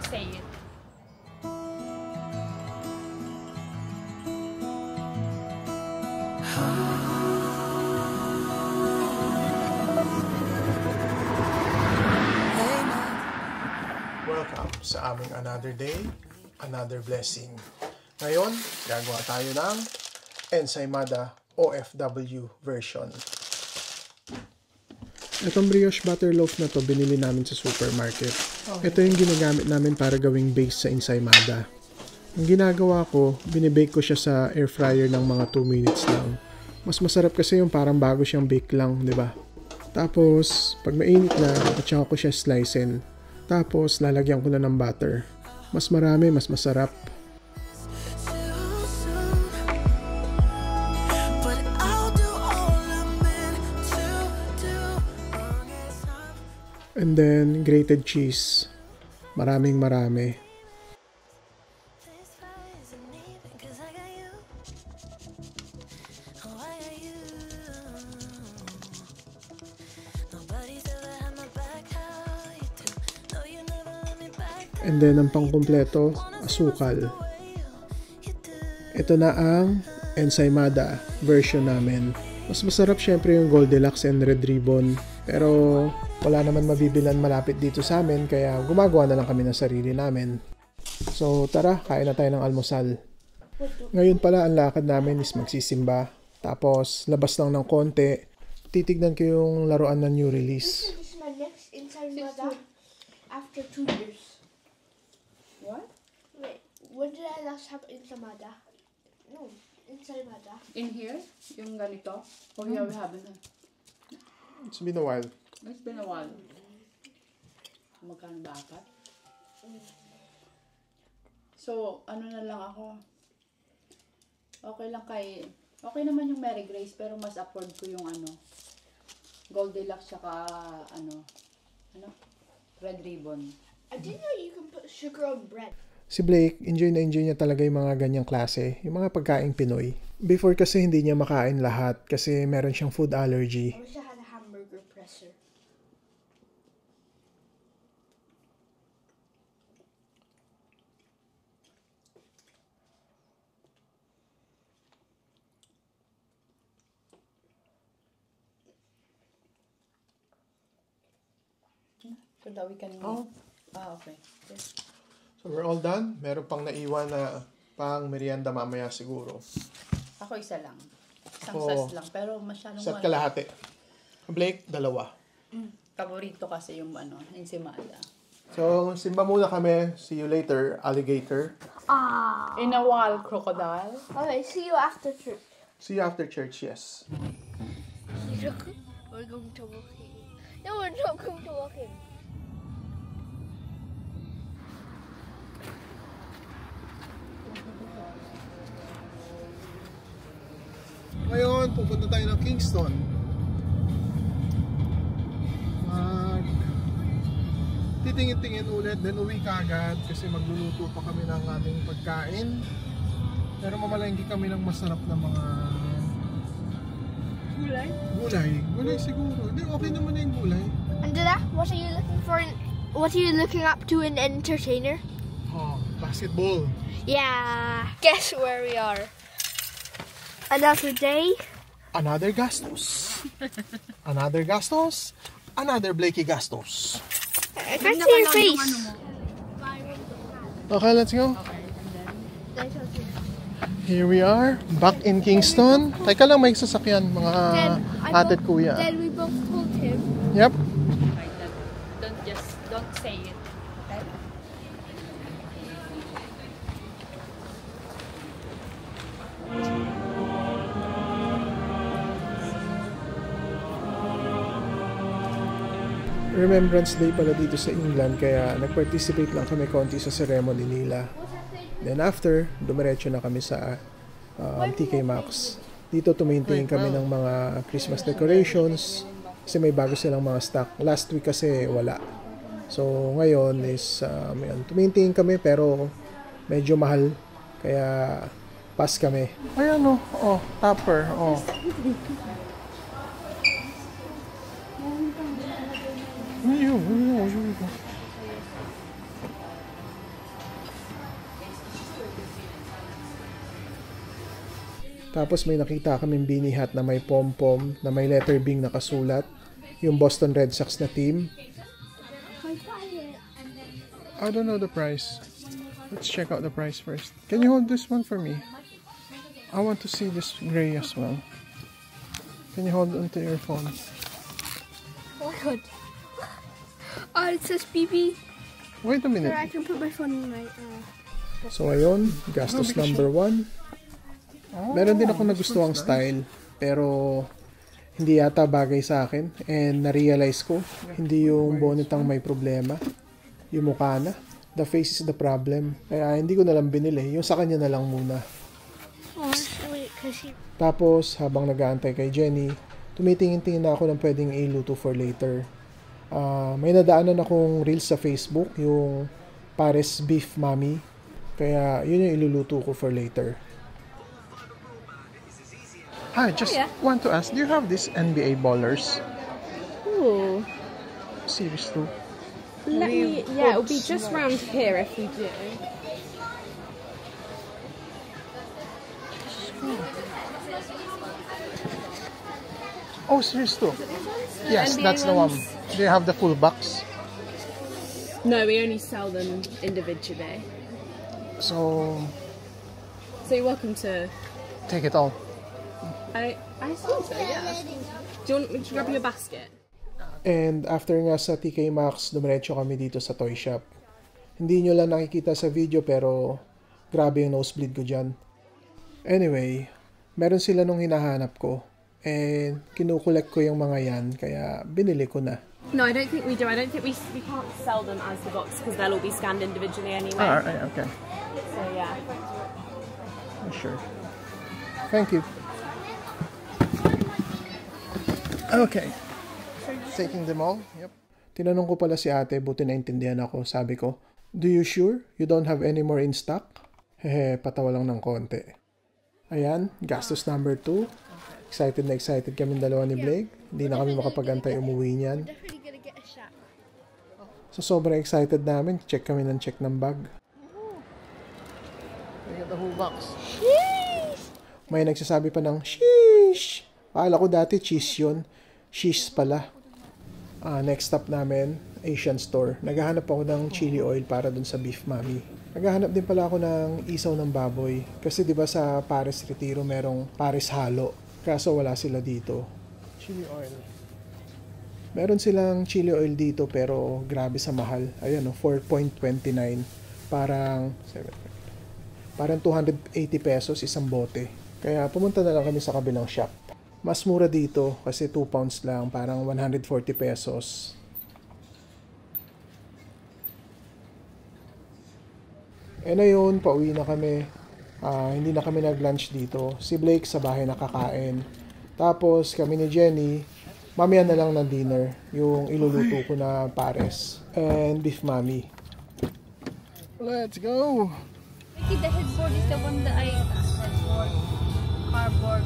say it. Welcome sa aming another day, another blessing. Ngayon, gagawa tayo ng ensaymada OFW version. Itong brioche butter loaf na to, binili namin sa supermarket. Ito yung ginagamit namin para gawing base sa ensaymada. Ang ginagawa ko, binibake ko siya sa air fryer ng mga 2 minutes lang. Mas masarap kasi yung parang bago siyang bake lang, di ba? Tapos, pag mainit na, at saka ko siya slicein. Tapos, lalagyan ko na ng butter. Mas marami, mas masarap. And then, grated cheese. Maraming marami. And then, ang pangkumpleto, asukal. Ito na ang ensaymada version namin. Mas masarap syempre yung Goldilocks and Red Ribbon. Pero wala naman mabibilan malapit dito sa amin, kaya gumagawa na lang kami ng sarili namin. So tara, kain na tayo ng almusal. Ngayon pala ang lakad namin is magsisimba. Tapos labas lang ng konti. Titignan ko yung laruan ng new release. This is my next ensaymada after 2 years. What? Wait, when did I last have ensaymada? No, ensaymada. In here? Yung ganito? Oh yeah, we haven't. It's been a while. It's been a while. Magkano ba apat? So, ano na lang ako. Okay naman yung Mary Grace, pero mas afford ko yung Goldilocks tsaka Red Ribbon. I didn't know you can put sugar on bread. Si Blake, enjoy na enjoy niya talaga yung mga ganyang klase, yung mga pagkaing Pinoy. Before kasi hindi niya makain lahat kasi meron siyang food allergy. I wish I had a hamburger presser. So that we can... Oh. Okay. Yes. So we're all done. Meron pang naiwan na pang merienda mamaya siguro. Ako isa lang. Isang Ako, sas lang, pero masyadong Isa't kalahati. Blake, 2. Paborito kasi yung ensaymada. So, simba muna kami. See you later, alligator. In a while, crocodile. Okay, see you after church. See you after church, yes. We're going to walk in. No, we're not going to walk in. Ngayon, pupunta tayo ng Kingston. Titingin-tingin ulit, then uwi kagad kasi magluluto pa kami ng aming pagkain. Pero mamalengke kami ng masarap na mga Gulay? Gulay siguro. Hindi, okay naman na yung gulay. Angela, what are you looking for? What are you looking up to in entertainer? Oh, basketball. Yeah. Guess where we are? Another day. Another gastos. Another gastos. Another Blakey gastos. I can't see your face. Okay, let's go. Here we are, back in Kingston. Teka lang, may sasakyan, mga ated kuya. Then we both told him. Yep. Don't say it. Okay? Remembrance Day pala dito sa England, kaya nag-participate lang kami konti sa ceremony nila. Then after, dumiretso na kami sa TK Maxx. Dito tumaintain kami ng mga Christmas decorations kasi may bago silang mga stock. Last week kasi wala. So ngayon is tumaintain kami pero medyo mahal, kaya pass kami. Ayan oh, topper, oh. Tapos may nakita kaming beanie hat na may pom-pom, na may letter B nakasulat. Yung Boston Red Sox na team. I don't know the price. Let's check out the price first. Can you hold this one for me? I want to see this gray as well. Can you hold onto your phone? Oh, good. Oh, it says BB. Wait a minute. Or I can put my phone in my... So ayun, gastos number 1. Meron din ako nagustuhang style, pero hindi yata bagay sa akin. And na-realize ko, hindi yung bonnet ang may problema. Yung mukha na. The face is the problem. Kaya hindi ko na lang binili. Yung sa kanya na lang muna. Oh, wait, kasi... Tapos, habang nag-aantay kay Jenny, tumitingin-tingin na ako ng pwedeng iluto for later. May nadaanan akong reels sa Facebook, yung Paris Beef Mami. Kaya, yun yung iluluto ko for later. Hi, just want to ask, do you have these NBA ballers? Ooh. Series 2. Let me, yeah, it'll be just round here if we do. Oh, series 2. Yes, NBA that's the one. ones? Do you have the full box? No, we only sell them individually. So, So you're welcome to... take it all. I assume so, yeah. Do you want me to grab you a basket? And after nga sa TK Maxx, dumiretso kami dito sa toy shop. Hindi nyo lang nakikita sa video pero grabe yung nosebleed ko dyan. Anyway, meron sila nung hinahanap ko. And kinukulek ko yung mga yan kaya binili ko na. No, I don't think we do. I don't think we can't sell them as the box because they'll all be scanned individually anyway. Alright, okay. So yeah. Sure. Thank you. Okay. Taking them all? Yep. Tinanong ko pala si ate, buti naintindihan ako. Sabi ko, do you sure you don't have any more in stock? Hehe, patawa lang ng konti. Ayan, gastos number 2. Excited na excited kami dalawa ni Blake. Hindi na kami makapag-antay umuwi niyan. Definitely gonna get a shot. So sobrang excited namin. Check kami ng check ng bag. Look at the whole box. May nagsasabi pa ng sheesh. Akala ko dati cheese yun. Sheesh pala. Next stop namin, Asian store. Naghahanap ako ng chili oil para dun sa beef mami. Naghahanap din pala ako ng isaw ng baboy. Kasi di ba sa Paris Retiro merong Paris halo. Kaso wala sila dito. Chili oil. Meron silang chili oil dito pero grabe sa mahal. Ayan o, 4.29. Parang 280 pesos isang bote. Kaya pumunta na lang kami sa kabilang shop. Mas mura dito kasi 2 pounds lang, parang 140 pesos. Na yun, pauwi na kami. Hindi na kami nag-lunch dito. Si Blake sa bahay nakakain. Tapos kami ni Jenny, mamaya na lang ng dinner. Yung iluluto ko na pares and beef mami. Let's go! I think the headboard is the one that headboard. Cardboard.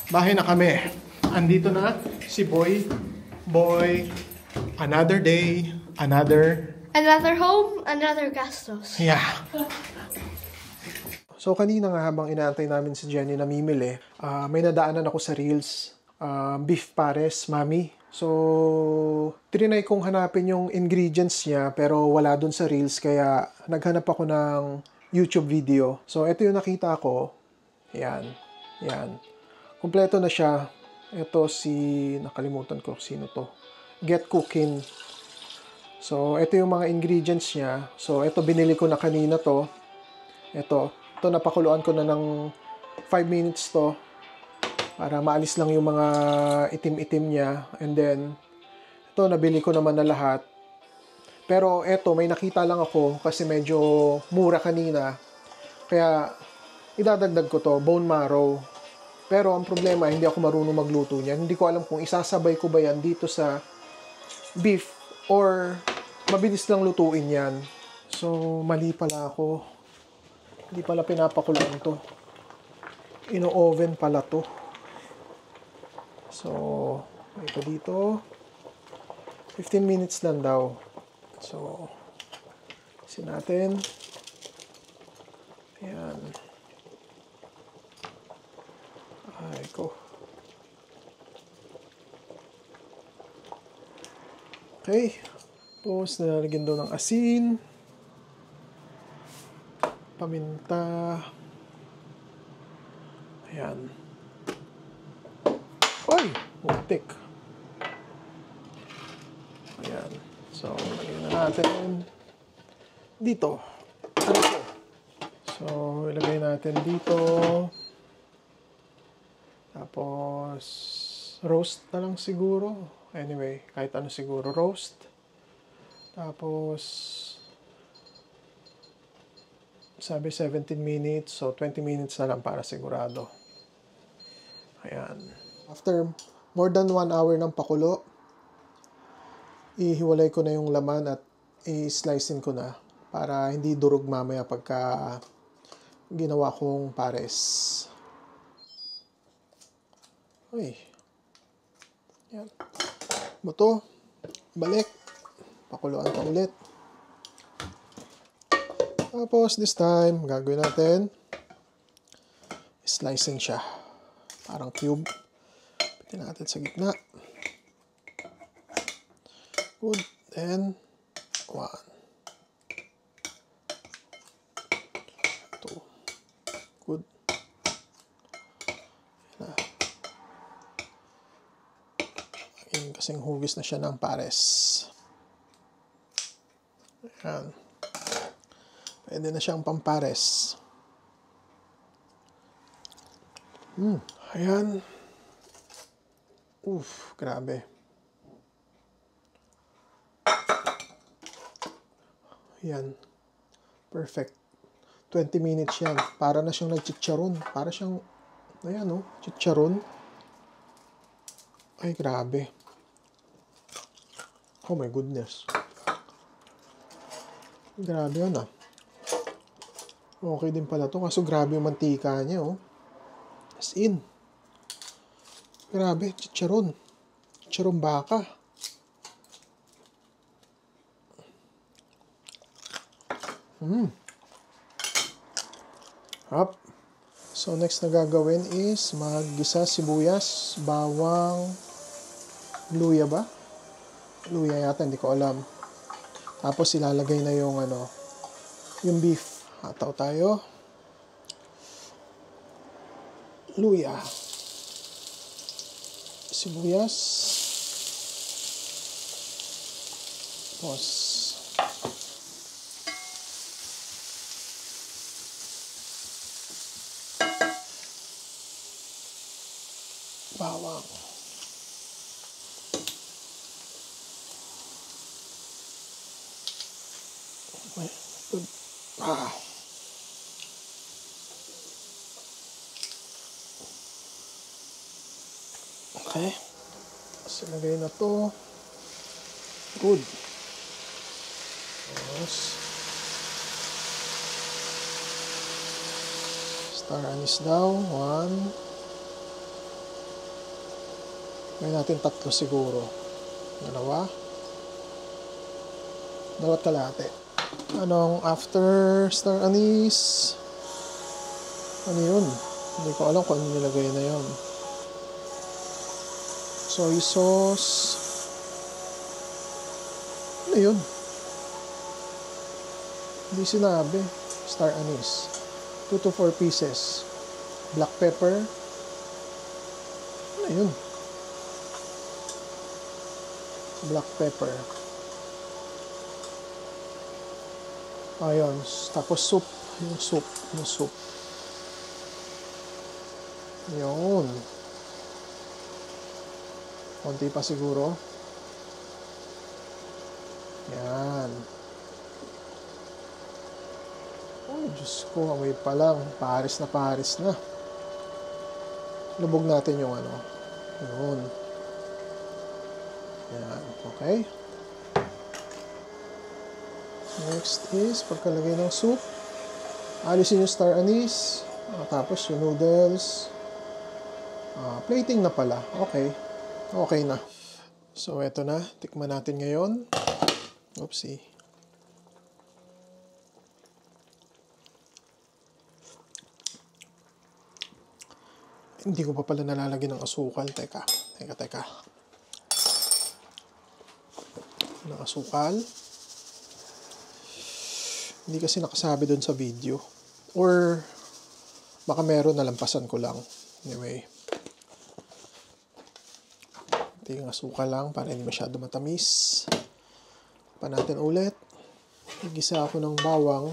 Bahay na kami. Andito na si Boy. Boy, another day, another home, another gastos. yeah. So kanina nga habang inaantay namin si Jenny na mimili, may nadaanan ako sa Reels. Beef pares, mami. So, trinay kong hanapin yung ingredients niya pero wala dun sa Reels kaya naghanap ako ng YouTube video. So, ito yung nakita ko. Yan. Yan. Kompleto na siya. Ito nakalimutan ko sino to. Get Cooking. So, ito yung mga ingredients niya. So, ito binili ko na kanina to. Ito napakuluan ko na ng 5 minutes to. Para maalis lang yung mga itim-itim niya. And then, ito nabili ko naman na lahat. Pero ito, may nakita lang ako kasi medyo mura kanina. Kaya, idadagdag ko to, bone marrow. Pero ang problema, hindi ako marunong magluto niyan. Hindi ko alam kung isasabay ko ba yan dito sa beef or mabilis lang lutuin yan. So, mali pala ako. Hindi pala pinapakuluan to. Ino-oven pala to. So, ito dito. 15 minutes lang daw. So, isin natin. Ayan. Ay ko. Okay. Tapos nilalagyan daw ng asin, paminta. Ayan. Oy! Muntik. Ayan. So, lagyan na natin dito. Ano to? So, ilagay natin dito. Tapos, roast na lang siguro. Anyway, kahit ano siguro, roast. Tapos, sabi 17 minutes, so 20 minutes na lang para sigurado. Ayan. After more than 1 hour ng pakulo, ihiwalay ko na yung laman at i-slicein ko na para hindi durog mamaya pagka ginawa kong pares. Uy. Yan. Buto. Balik. Pakuluan pa ulit. Tapos this time, gagawin natin slicing siya. Parang cube. Pitin natin sa gitna. Good. Then, 1. 2. Good. Yan. Kasing hugis na siya ng pares. Ayan. Pwede na siyang pampares. Ayan. Grabe. Ayan. Perfect. 20 minutes yan. Para na siyang nagchicharon. Para siyang, ayan o, chicharon. Ay, grabe. Oh my goodness. Grabe yun ah. Okay din pala to. Kaso grabe yung mantika niya oh. As in. Grabe, chicharon. Chicharon baka. Up. So next na gagawin is maggisa sibuyas, bawang, luya ba? Luya yata, hindi ko alam. Tapos ilalagay na yung yung beef. Hataw tayo. Luya. Sibuyas. Tapos bawang. Okay. So, lagay na to. Good. Tapos, star anise daw. 1. Gawin natin 3 siguro. 2. 2 kalahati. Anong after star anise? Ano yun? Hindi ko alam kung ano nilagay na yun. Soy sauce. Ano yun? Hindi sinabi. Star anise. 2 to 4 pieces. Black pepper. Ano yun? Black pepper. Ayun. Tapos soup. Yung soup. Yun. Konti pa siguro. Yan. Ay, Diyos ko. Amoy pa lang. Paris na. Lubog natin yung Yun. Yan. Okay. Next is pagkalagay ng soup. Alisin yung star anise. Tapos yung noodles. Plating na pala. Okay. Okay na. So, eto na. Tikman natin ngayon. Oopsie. Hindi ko pa pala nalalagyan ng asukal. Teka. Ng asukal. Hindi kasi nakasabi doon sa video. Or baka meron, nalampasan ko lang. Anyway. Ito yung asukal lang para hindi masyado matamis. Pa natin ulit. Igisa ako ng bawang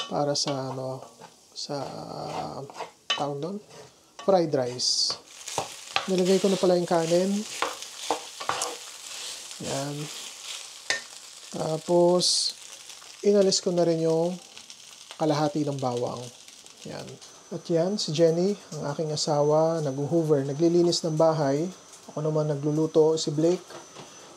para sa tawag doon, fried rice. Nilagay ko na pala yung kanin. Yan. Tapos inalis ko na rin yung kalahati ng bawang. Yan. At yan, si Jenny, ang aking asawa, nag-hoover, naglilinis ng bahay. Ako naman nagluluto, si Blake.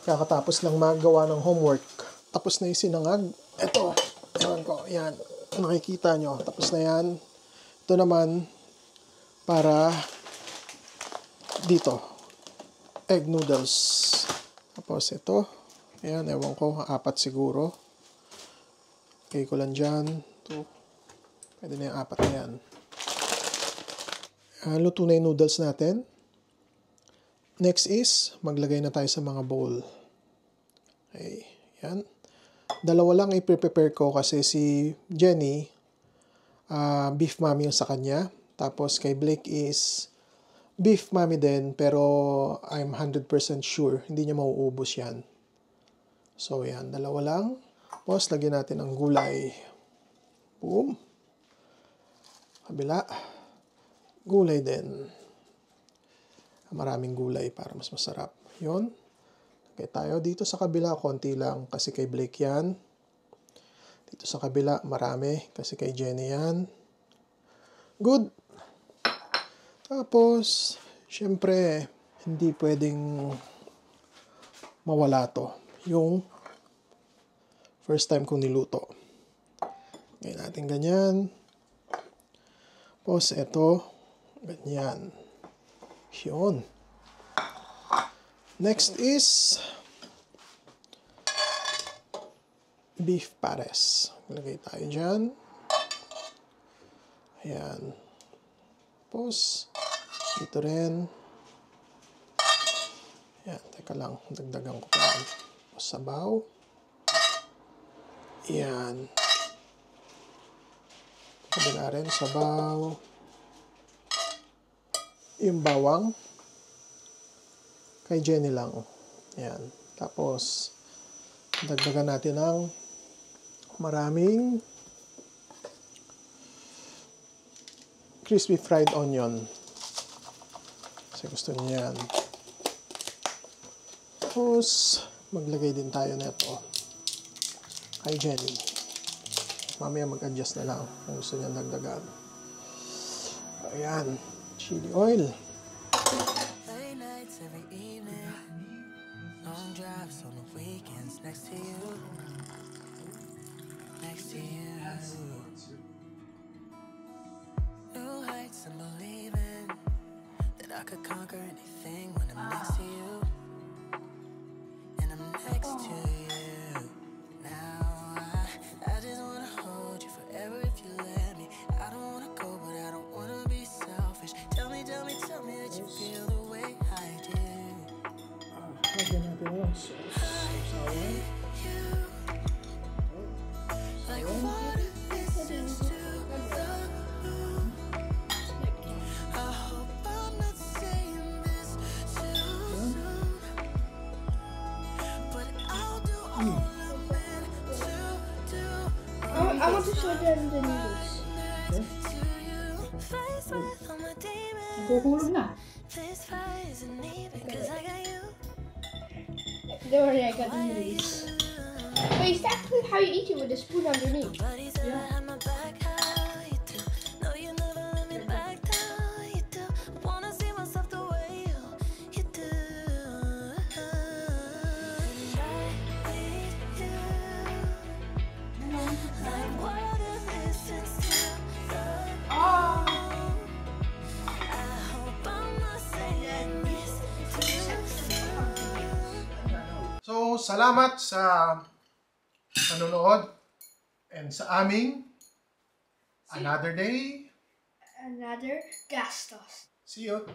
Kakatapos lang magawa ng homework. Tapos na yung sinangag. Ito, ewan ko, yan. Nakikita nyo, tapos na yan. Ito naman, para dito. Egg noodles. Tapos ito, ayan, ewan ko, 4 siguro. Okay ko lang dyan. Ito, pwede na yung 4 na yan. Luto na yung noodles natin. Next is, maglagay na tayo sa mga bowl. Okay, yan. 2 lang i-prepare ko kasi si Jenny, beef mommy yung sa kanya. Tapos kay Blake is beef mommy din, pero I'm 100% sure hindi niya mauubos yan. So yan, 2 lang. Tapos lagyan natin ang gulay. Boom. Kabila. Gulay din. Maraming gulay para mas masarap. Yun. Okay, tayo dito sa kabila, konti lang kasi kay Blake yan. Dito sa kabila, marami kasi kay Jenny yan. Good. Tapos, syempre, hindi pwedeng mawala to. Yung first time kong niluto. Ngayon natin ganyan. Tapos, eto, ganyan. Yun. Next is beef pares. Lagay tayo dyan. Ayan. Tapos, dito rin. Ayan, teka lang. Dagdagan ko pa. Tapos, sabaw. Ayan. Kabila rin, sabaw. Yung bawang. Kay Jenny lang. Ayan. Tapos, dagdagan natin ng maraming crispy fried onion. Kasi gusto niya yan. Tapos, maglagay din tayo nito kay Jenny. Mamaya mag-adjust na lang kung gusto niya dagdagan. Ayan. Chili oil. Lagyan natin yung sauce. I want to show them the noodles. Kukulog na. Don't worry, I got the noodles. Wait, is that how you eat it with a spoon underneath? Yeah. So, salamat sa panonood and sa aming another day, another gastos. See you.